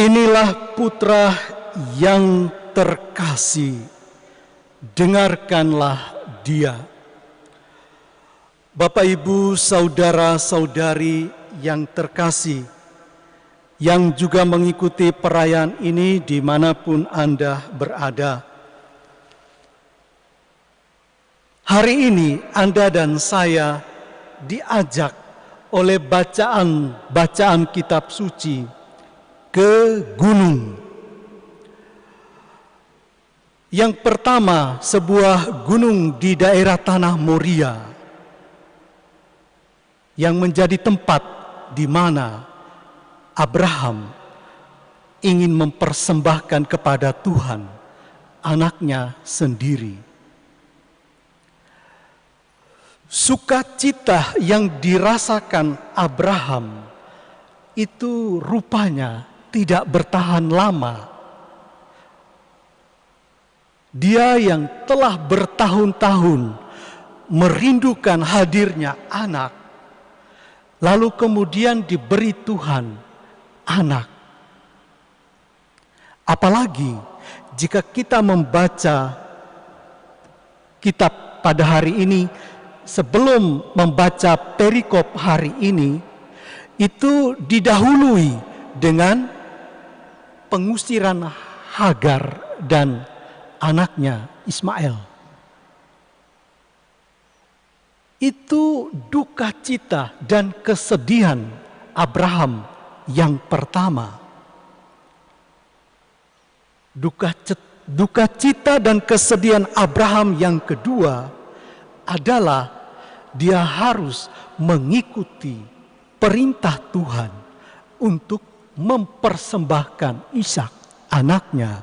Inilah putra yang terkasih, dengarkanlah dia. Bapak, Ibu, saudara-saudari yang terkasih, yang juga mengikuti perayaan ini dimanapun Anda berada. Hari ini Anda dan saya diajak oleh bacaan kitab suci ke gunung. Yang pertama, sebuah gunung di daerah Tanah Moria yang menjadi tempat di mana Abraham ingin mempersembahkan kepada Tuhan anaknya sendiri. Sukacita yang dirasakan Abraham itu rupanya tidak bertahan lama. Dia yang telah bertahun-tahun merindukan hadirnya anak, lalu kemudian diberi Tuhan anak. Apalagi jika kita membaca kitab pada hari ini, sebelum membaca perikop hari ini, itu didahului dengan pengusiran Hagar dan anaknya Ismail. Itu duka cita dan kesedihan Abraham yang pertama. Duka cita dan kesedihan Abraham yang kedua adalah dia harus mengikuti perintah Tuhan untuk mempersembahkan Ishak, anaknya.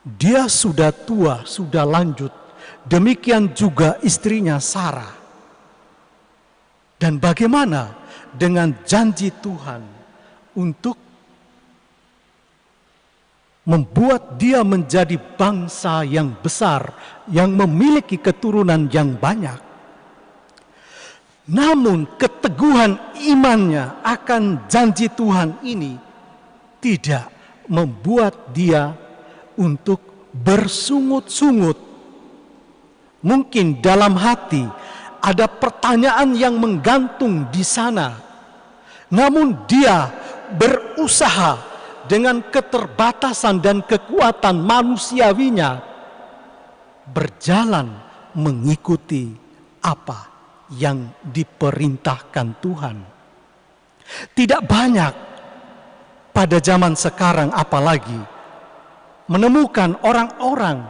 Dia sudah tua, sudah lanjut. Demikian juga istrinya Sarah. Dan bagaimana dengan janji Tuhan untuk membuat dia menjadi bangsa yang besar, yang memiliki keturunan yang banyak. Namun keteguhan imannya akan janji Tuhan ini tidak membuat dia untuk bersungut-sungut. Mungkin dalam hati ada pertanyaan yang menggantung di sana. Namun dia berusaha dengan keterbatasan dan kekuatan manusiawinya berjalan mengikuti apa yang diperintahkan Tuhan. Tidak banyak pada zaman sekarang apalagi menemukan orang-orang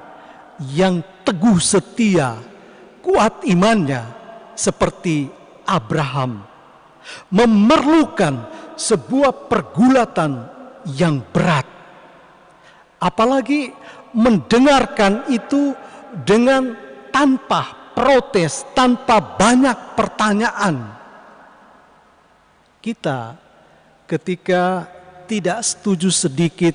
yang teguh setia, kuat imannya seperti Abraham. Memerlukan sebuah pergulatan yang berat. Apalagi mendengarkan itu dengan tanpa protes, tanpa banyak pertanyaan. Kita ketika tidak setuju sedikit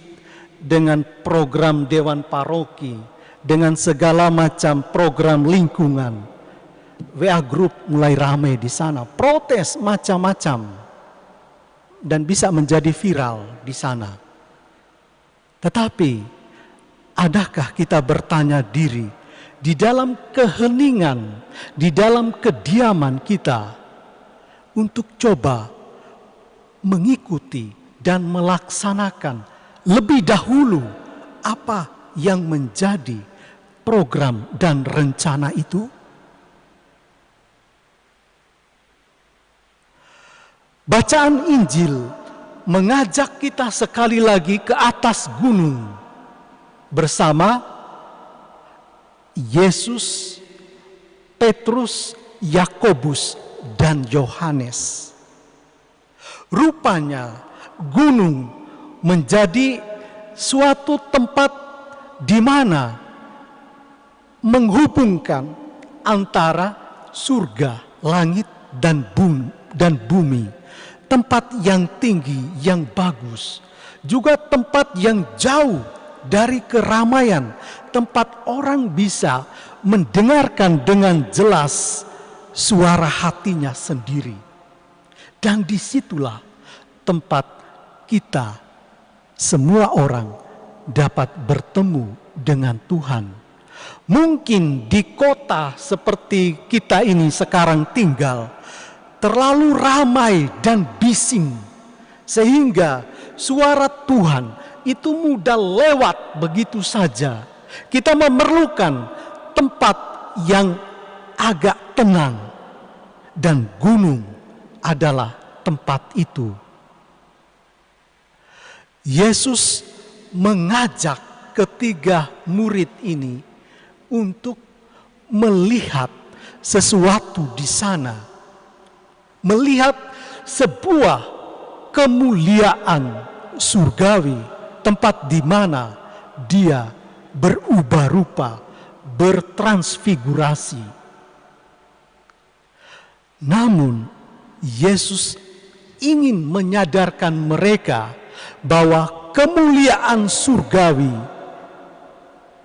dengan program Dewan Paroki, dengan segala macam program lingkungan, WA Group mulai ramai di sana, protes macam-macam, dan bisa menjadi viral di sana. Tetapi, adakah kita bertanya diri, di dalam keheningan, di dalam kediaman kita, untuk coba mengikuti dan melaksanakan lebih dahulu apa yang menjadi program dan rencana itu? Bacaan Injil mengajak kita sekali lagi ke atas gunung bersama Yesus, Petrus, Yakobus, dan Yohanes. Rupanya gunung menjadi suatu tempat di mana menghubungkan antara surga, langit, dan bumi. Tempat yang tinggi, yang bagus. Juga tempat yang jauh dari keramaian. Tempat orang bisa mendengarkan dengan jelas suara hatinya sendiri. Dan disitulah tempat kita semua orang dapat bertemu dengan Tuhan. Mungkin di kota seperti kita ini sekarang tinggal, terlalu ramai dan bising, sehingga suara Tuhan itu mudah lewat begitu saja. Kita memerlukan tempat yang agak tenang, dan gunung adalah tempat itu. Yesus mengajak ketiga murid ini untuk melihat sesuatu di sana, melihat sebuah kemuliaan surgawi, tempat di mana dia berubah rupa, bertransfigurasi. Namun Yesus ingin menyadarkan mereka bahwa kemuliaan surgawi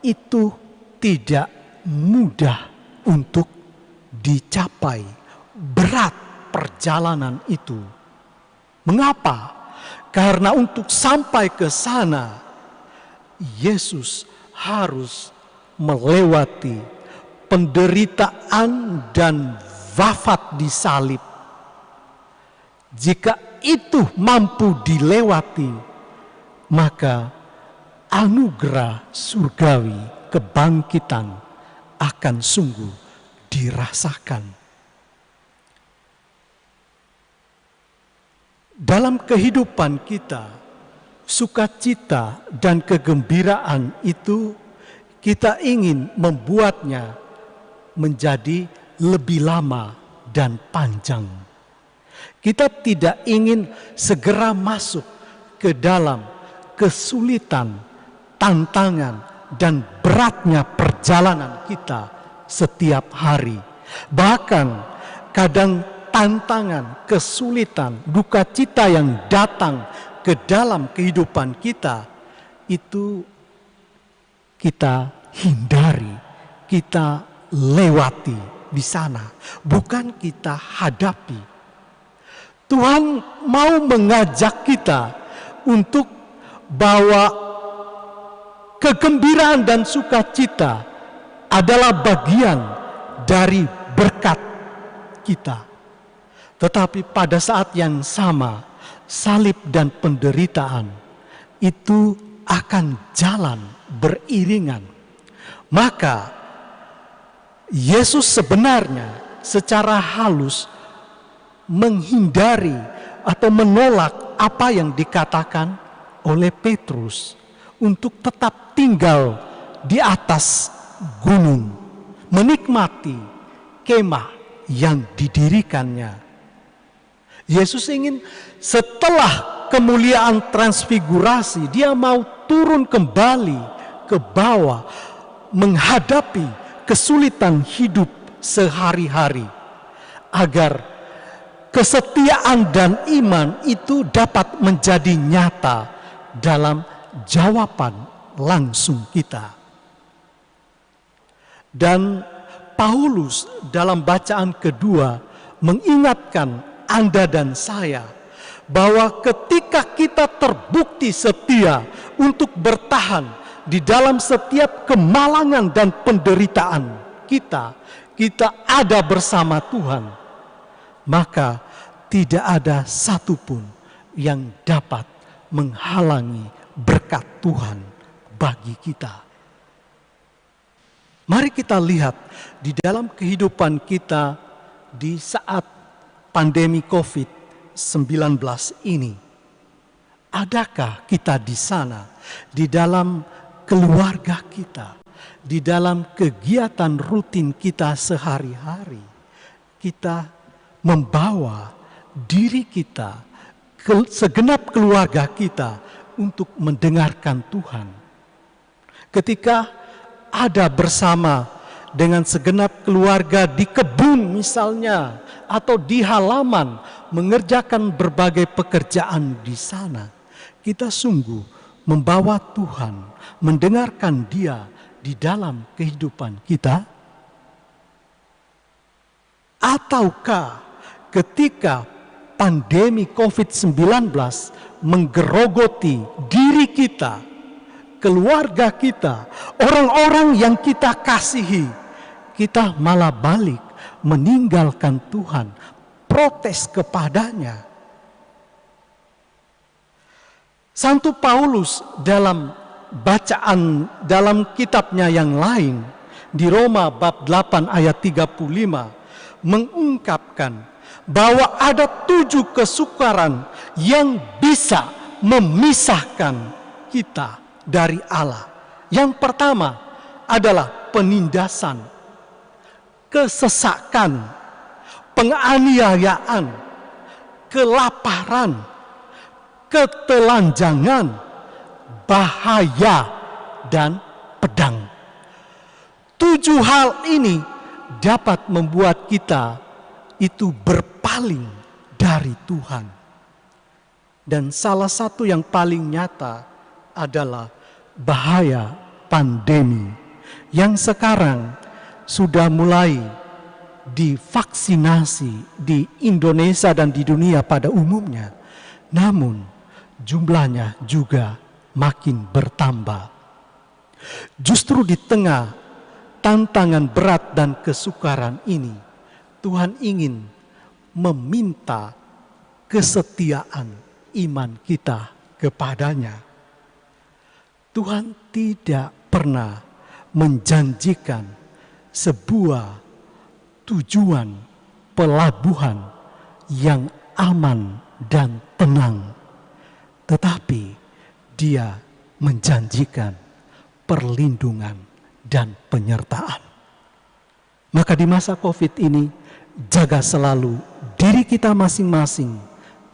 itu tidak mudah untuk dicapai. Berat perjalanan itu. Mengapa? Karena untuk sampai ke sana, Yesus harus melewati penderitaan dan wafat di salib. Jika itu mampu dilewati, maka anugerah surgawi kebangkitan akan sungguh dirasakan. Dalam kehidupan kita, sukacita dan kegembiraan itu kita ingin membuatnya menjadi lebih lama dan panjang. Kita tidak ingin segera masuk ke dalam kesulitan, tantangan, dan beratnya perjalanan kita setiap hari. Bahkan kadang tantangan, kesulitan, duka cita yang datang ke dalam kehidupan kita, itu kita hindari, kita lewati di sana, bukan kita hadapi. Tuhan mau mengajak kita untuk bahwa kegembiraan dan sukacita adalah bagian dari berkat kita. Tetapi pada saat yang sama, salib dan penderitaan itu akan jalan beriringan. Maka Yesus sebenarnya secara halus menghindari atau menolak apa yang dikatakan oleh Petrus untuk tetap tinggal di atas gunung, menikmati kemah yang didirikannya. Yesus ingin setelah kemuliaan transfigurasi, dia mau turun kembali ke bawah, menghadapi kesulitan hidup sehari-hari, agar kesetiaan dan iman itu dapat menjadi nyata dalam jawaban langsung kita. Dan Paulus dalam bacaan kedua mengingatkan Anda dan saya bahwa ketika kita terbukti setia untuk bertahan di dalam setiap kemalangan dan penderitaan kita ada bersama Tuhan, maka tidak ada satupun yang dapat menghalangi berkat Tuhan bagi kita. Mari kita lihat di dalam kehidupan kita di saat pandemi COVID-19 ini. Adakah kita di sana, di dalam keluarga kita, di dalam kegiatan rutin kita sehari-hari, kita membawa diri kita, segenap keluarga kita untuk mendengarkan Tuhan. Ketika ada bersama dengan segenap keluarga di kebun misalnya, atau di halaman mengerjakan berbagai pekerjaan di sana, kita sungguh membawa Tuhan, mendengarkan Dia di dalam kehidupan kita. Ataukah ketika pandemi COVID-19 menggerogoti diri kita, keluarga kita, orang-orang yang kita kasihi, kita malah balik meninggalkan Tuhan, protes kepadanya. Santo Paulus dalam bacaan dalam kitabnya yang lain di Roma bab 8 ayat 35 mengungkapkan bahwa ada 7 kesukaran yang bisa memisahkan kita dari Allah. Yang pertama adalah penindasan, kesesakan, penganiayaan, kelaparan, ketelanjangan, bahaya, dan pedang. 7 hal ini dapat membuat kita itu berpaling dari Tuhan. Dan salah satu yang paling nyata adalah bahaya pandemi yang sekarang sudah mulai divaksinasi di Indonesia dan di dunia pada umumnya. Namun jumlahnya juga makin bertambah. Justru di tengah tantangan berat dan kesukaran ini, Tuhan ingin meminta kesetiaan iman kita kepadanya. Tuhan tidak pernah menjanjikan sebuah tujuan pelabuhan yang aman dan tenang, tetapi Dia menjanjikan perlindungan dan penyertaan. Maka di masa COVID ini, jaga selalu diri kita masing-masing,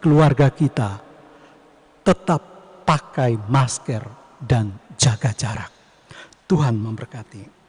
keluarga kita, tetap pakai masker dan jaga jarak. Tuhan memberkati.